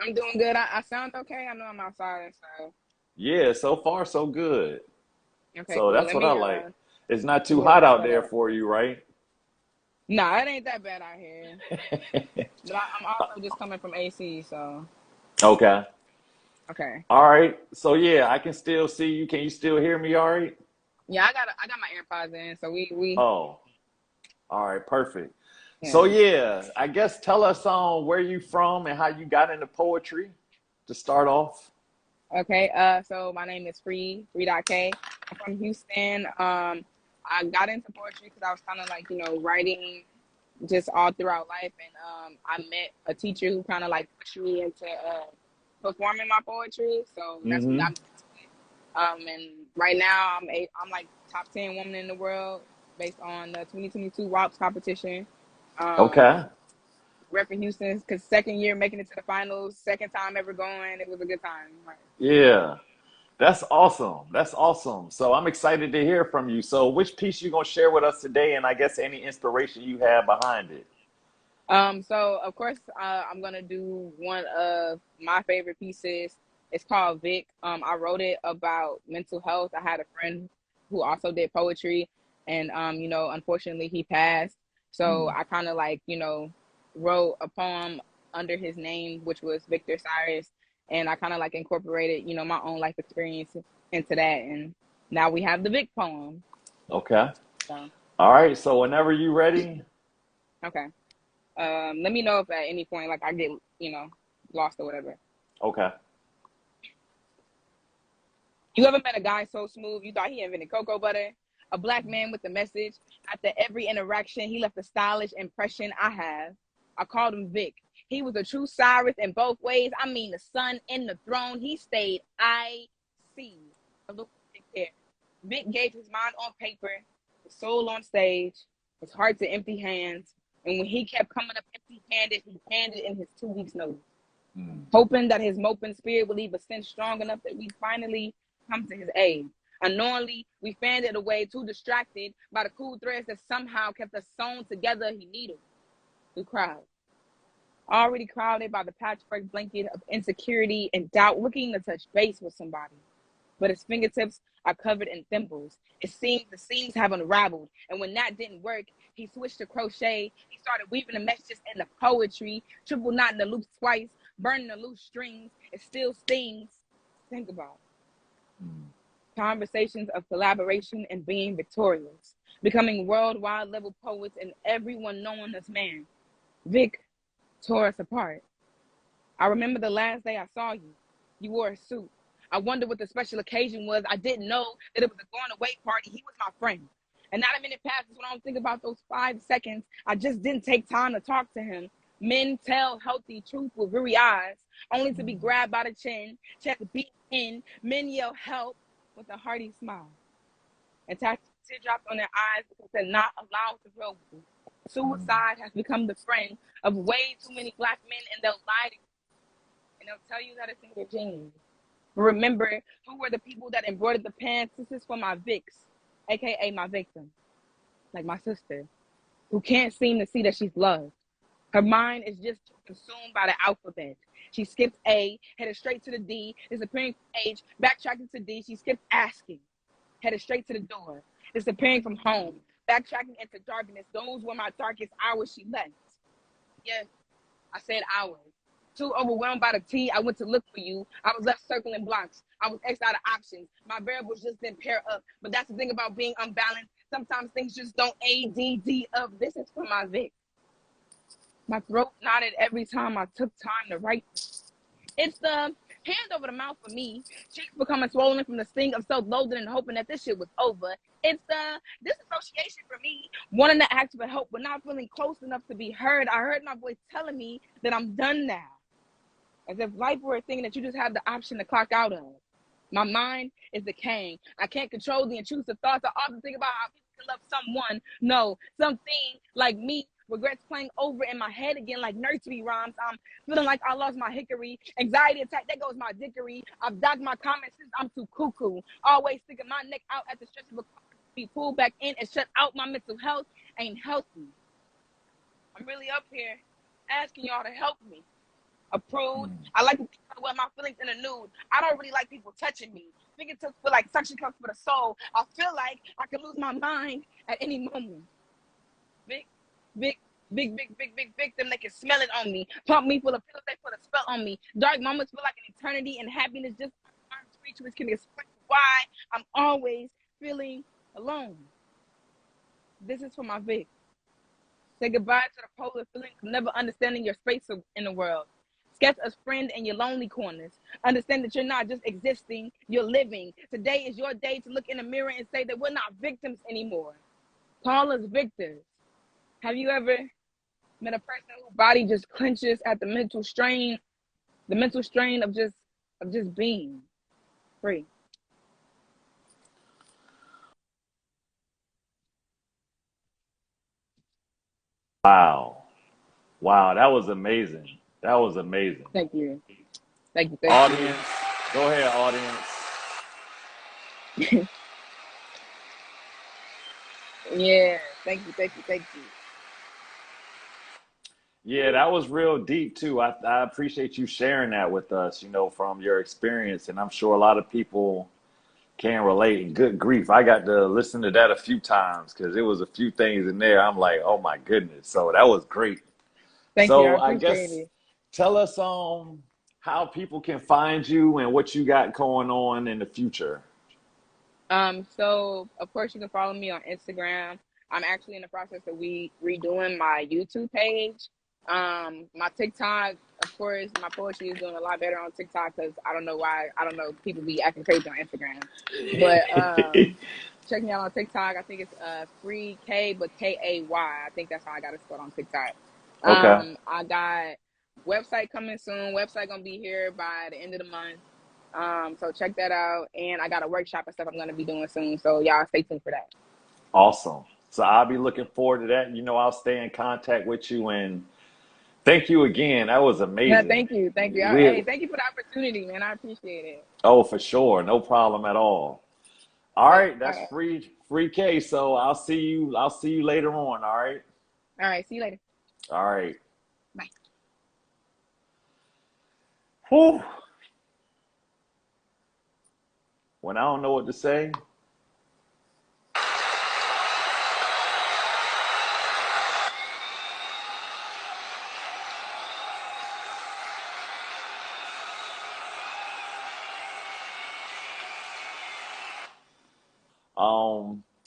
I'm doing good. I sound okay. I know I'm outside, so Yeah, so far so good. okay, So cool. that's Let what I me like. It's not let too me hot out shut there up. for you, right? Nah, it ain't that bad out here. But I'm also just coming from AC, so Okay. okay. All right. So yeah, I can still see you. Can you still hear me all right? Yeah, I got my AirPods in, so we Oh, all right, perfect. So yeah. yeah, I guess tell us where you from and how you got into poetry to start off. Okay. So my name is Free.K. I'm from Houston. I got into poetry because I was kind of like writing just all throughout life, and I met a teacher who kind of like pushed me into performing my poetry. So that's what got Mm-hmm. me into it. And right now I'm like top 10 woman in the world based on the 2022 WAPS competition. Um, Okay. repping Houston because second year making it to the finals, second time ever going. It was a good time. Right. Yeah. That's awesome. That's awesome. So I'm excited to hear from you. So which piece you gonna share with us today, and I guess any inspiration you have behind it. So of course, I'm gonna do one of my favorite pieces. It's called Vic. I wrote it about mental health. I had a friend who also did poetry, and unfortunately he passed. So Mm. I kind of like wrote a poem under his name, which was Victor Cyrus, and I kind of like incorporated my own life experience into that, and now we have the Vic poem. Okay. So All right. So whenever you ready. okay. Let me know if at any point like I get lost or whatever. Okay. You ever met a guy so smooth you thought he invented cocoa butter? A black man with a message. After every interaction, he left a stylish impression. I called him Vic. He was a true Cyrus in both ways. I mean, the sun and the throne. He stayed IC. A little Vic here. Vic gave his mind on paper, his soul on stage, his heart to empty hands. And when he kept coming up empty-handed, he handed in his 2 weeks' notice, Mm. hoping that his moping spirit would leave a stench strong enough that we finally come to his aid. Unknowingly, we fanned it away, too distracted by the cool threads that somehow kept us sewn together. He needled through crowds, already crowded by the patchwork blanket of insecurity and doubt, looking to touch base with somebody. But his fingertips are covered in dimples. It seems the seams have unraveled. And when that didn't work, he switched to crochet. He started weaving the messages in the poetry, triple knotting the loops twice, burning the loose strings. It still stings. Think about it. Mm. Conversations of collaboration and being victorious, becoming worldwide level poets, and everyone knowing us, man. Vic tore us apart. I remember the last day I saw you. You wore a suit. I wondered what the special occasion was. I didn't know that it was a going away party. He was my friend. And not a minute passes when I don't think about those 5 seconds. I just didn't take time to talk to him. Men tell healthy truth with weary eyes, only to be grabbed by the chin, chest beat in. Men yell help with a hearty smile, and teardrops on their eyes because they're not allowed to grow. Suicide has become the friend of way too many Black men, and they'll lie to you, and they'll tell you that it's in your genes. But remember, who were the people that embroidered the pants? This is for my Vicks, aka my victim, like my sister, who can't seem to see that she's loved. Her mind is just consumed by the alphabet. She skipped A, headed straight to the D, disappearing from H, backtracking to D. She skipped asking, headed straight to the door, disappearing from home, backtracking into darkness. Those were my darkest hours she left. Yes, I said hours. Too overwhelmed by the T, I went to look for you. I was left circling blocks. I was X'd out of options. My variables just didn't pair up. But that's the thing about being unbalanced. Sometimes things just don't ADD up. This is for my Vic. My throat knotted every time I took time to write. It's the hand over the mouth for me. Cheeks becoming swollen from the sting of self-loathing and hoping that this shit was over. It's the disassociation for me. Wanting to ask for help but not feeling close enough to be heard. I heard my voice telling me that I'm done now. As if life were a thing that you just have the option to clock out of. My mind is decaying. I can't control the intrusive thoughts. I often think about how people can love someone. No, something like me. Regrets playing over in my head again like nursery rhymes. I'm feeling like I lost my hickory. Anxiety attack, there goes my dickory. I've docked my comments since I'm too cuckoo. Always sticking my neck out at the stretch of a car to be pulled back in and shut out. My mental health ain't healthy. I'm really up here asking y'all to help me. Approved. I like to think about my feelings in the nude. I don't really like people touching me. Fingertips feel like suction cups for the soul. I feel like I could lose my mind at any moment. Big victim. They can smell it on me. Pump me full of pills. They put a spell on me. Dark moments feel like an eternity, and happiness just which can explain why I'm always feeling alone. This is for my Vic. Say goodbye to the polar feeling of never understanding your space in the world. Sketch a friend in your lonely corners. Understand that you're not just existing, you're living. Today is your day to look in the mirror and say that we're not victims anymore. Call us victors. Have you ever met a person whose body just clenches at the mental strain of just being free? Wow. Wow, that was amazing. That was amazing. Thank you. Audience, go ahead, audience. Yeah, thank you. Yeah, that was real deep too. I appreciate you sharing that with us, from your experience. And I'm sure a lot of people can relate. And good grief, I got to listen to that a few times because there was a few things in there. I'm like, oh my goodness. So that was great. Thank you. I guess it. Tell us how people can find you and what you got going on in the future. So of course you can follow me on Instagram. I'm actually in the process of redoing my YouTube page. My TikTok, of course, my poetry is doing a lot better on TikTok because I don't know why. I don't know, people be acting crazy on Instagram. But check me out on TikTok. I think it's Free.K, but Kay. I think that's how I got it spelled on TikTok. Okay. I got website coming soon. Website gonna be here by the end of the month. So check that out. And I got a workshop and stuff I'm gonna be doing soon. So y'all stay tuned for that. Awesome. So I'll be looking forward to that. I'll stay in contact with you, and thank you again. That was amazing. Yeah, thank you. Hey, thank you for the opportunity, man. I appreciate it. Oh, for sure. No problem at all. All right, that's Free.K. So I'll see you later on. All right. All right. See you later. All right. Bye. Whew. When I don't know what to say.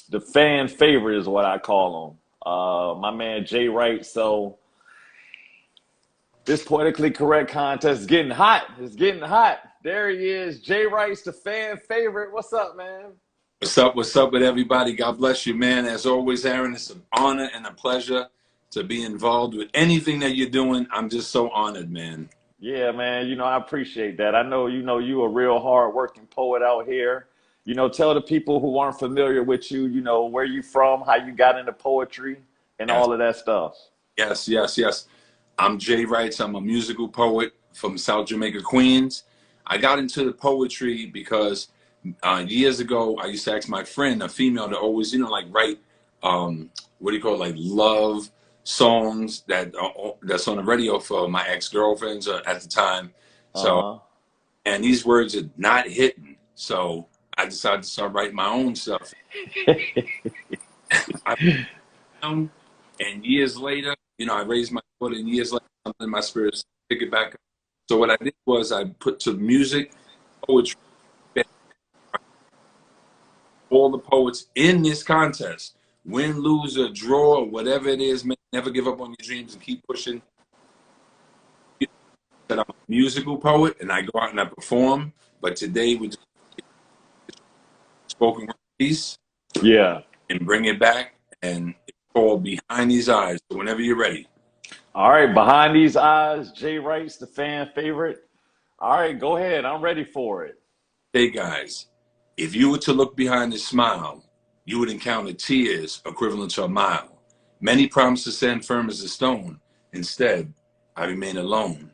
The fan favorite is what I call him. My man Jay Wright. So this Poetically Correct contest is getting hot. It's getting hot. There he is. Jay Wright's the fan favorite. What's up, man? What's up with everybody? God bless you, man. As always, Aaron, it's an honor and a pleasure to be involved with anything that you're doing. I'm just so honored, man. Yeah, man. I appreciate that. I know, you a real hard-working poet out here. Tell the people who aren't familiar with you, where you from, how you got into poetry, and Yes, all of that stuff. yes. I'm Jay Writes. I'm a musical poet from South Jamaica, Queens. I got into the poetry because years ago, I used to ask my friend, a female, to always, like write, what do you call it, like love songs that's on the radio for my ex-girlfriends at the time. So, Uh-huh. and these words are not hitting. So I decided to start writing my own stuff. I found, and years later, I raised my daughter, and years later, something in my spirit to pick it back up. So what I did was I put to music, poetry, all the poets in this contest. Win, lose, or draw, or whatever it is, man, never give up on your dreams and keep pushing. That I'm a musical poet and I go out and I perform. But today we just spoken word piece Yeah. and bring it back, and it's called Behind These Eyes. So whenever you're ready. All right. Behind These Eyes, Jay Writes, the fan favorite. All right. Go ahead. I'm ready for it. Hey guys, if you were to look behind this smile, you would encounter tears equivalent to a mile. Many promise to stand firm as a stone. Instead, I remain alone.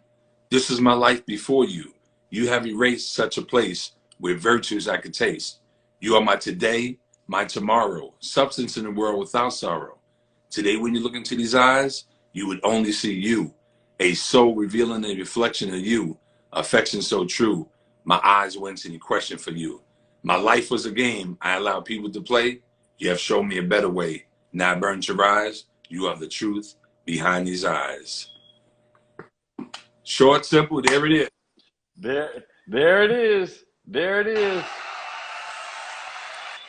This is my life before you. You have erased such a place where virtues I could taste. You are my today, my tomorrow, substance in a world without sorrow. Today, when you look into these eyes, you would only see you, a soul revealing a reflection of you, affection so true. My eyes went in question for you. My life was a game I allowed people to play. You have shown me a better way. Now I burn to rise. You are the truth behind these eyes. Short, simple, there it is. There it is. There it is.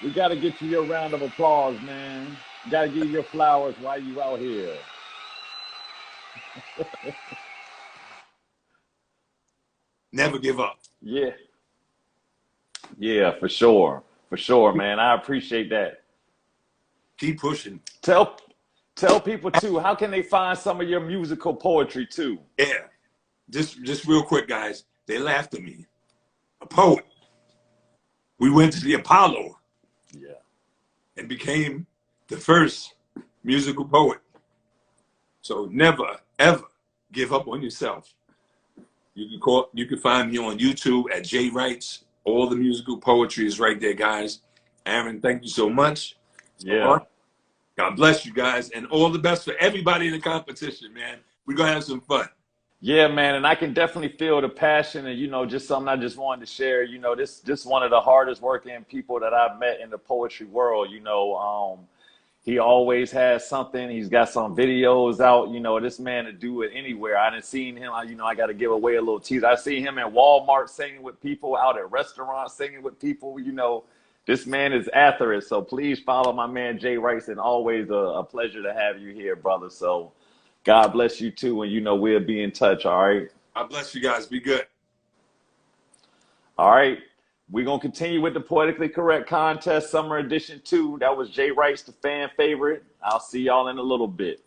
We got to get you your round of applause, man. Got to give you your flowers while you out here. Never give up. Yeah. Yeah, for sure. For sure, man. I appreciate that. Keep pushing. Tell people too, how can they find some of your musical poetry too? Yeah. Just real quick, guys. They laughed at me. A poet. We went to the Apollo. Yeah. And became the first musical poet. So never, ever give up on yourself. You can find me on YouTube at Jay Writes. All the musical poetry is right there, guys. Aaron, thank you so much. Yeah. God bless you guys, and all the best for everybody in the competition, man. We're gonna have some fun. Yeah, man, and I can definitely feel the passion, and just something I just wanted to share. This one of the hardest working people that I've met in the poetry world. He always has something. He's got some videos out. This man to do it anywhere. I didn't seen him. I got to give away a little teaser. I see him in Walmart singing with people, out at restaurants singing with people. This man is after it. So please follow my man Jay Writes, and always a pleasure to have you here, brother. So God bless you too, and we'll be in touch. All right. God bless you guys. Be good. All right. We're going to continue with the Poetically Correct Contest Summer Edition 2. That was Jay Writes, the fan favorite. I'll see y'all in a little bit.